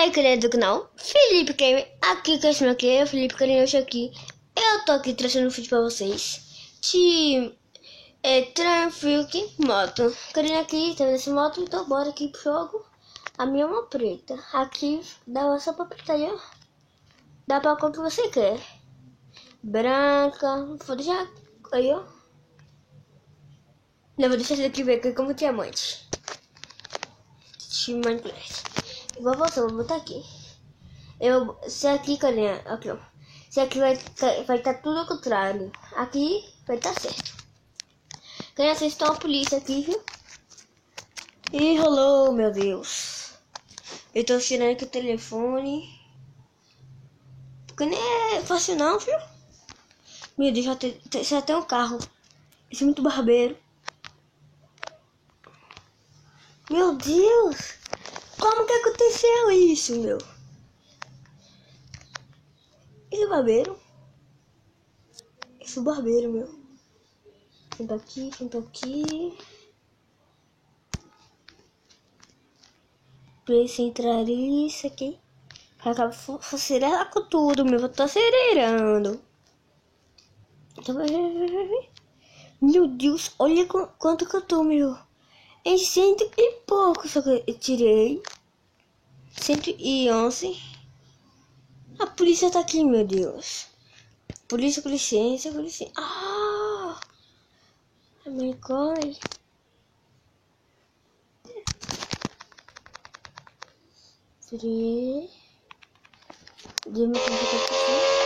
Fala aí, galera do canal Felipe Gamer, aqui que esse aqui é o Felipe Carinhoso aqui. Eu tô aqui trazendo um vídeo pra vocês de Tranfield moto. Carinha aqui, tá vendo essa moto? Então bora aqui pro jogo. A minha é uma preta. Aqui dá só pra apertar aí, ó. Dá pra cor que você quer. Branca, vou deixar aí, ó. Não, vou deixar essa daqui ver aqui como diamante. Minecraft. Igual você, vou botar aqui. Se aqui, carinha, aqui, ó. Se aqui vai estar tudo ao contrário. Aqui vai estar certo. Carinha, vocês estão a polícia aqui, viu? Ih, rolou, meu Deus. Eu tô tirando aqui o telefone. Porque nem é fácil não, viu? Meu Deus, já tem um carro. Esse é muito barbeiro. Meu Deus! Como que aconteceu isso, meu? Esse barbeiro? Esse barbeiro, meu. Senta aqui, senta aqui. Precisa entrar isso aqui. Acaba acelerar com tudo, meu. Eu tô acelerando. Meu Deus, olha quanto que eu tô, meu. Em 100 e pouco, só que eu tirei 111. A polícia tá aqui, meu Deus. Polícia, com licença, com licença. Ah! Americano. Tirei. Deu meu tempo aqui.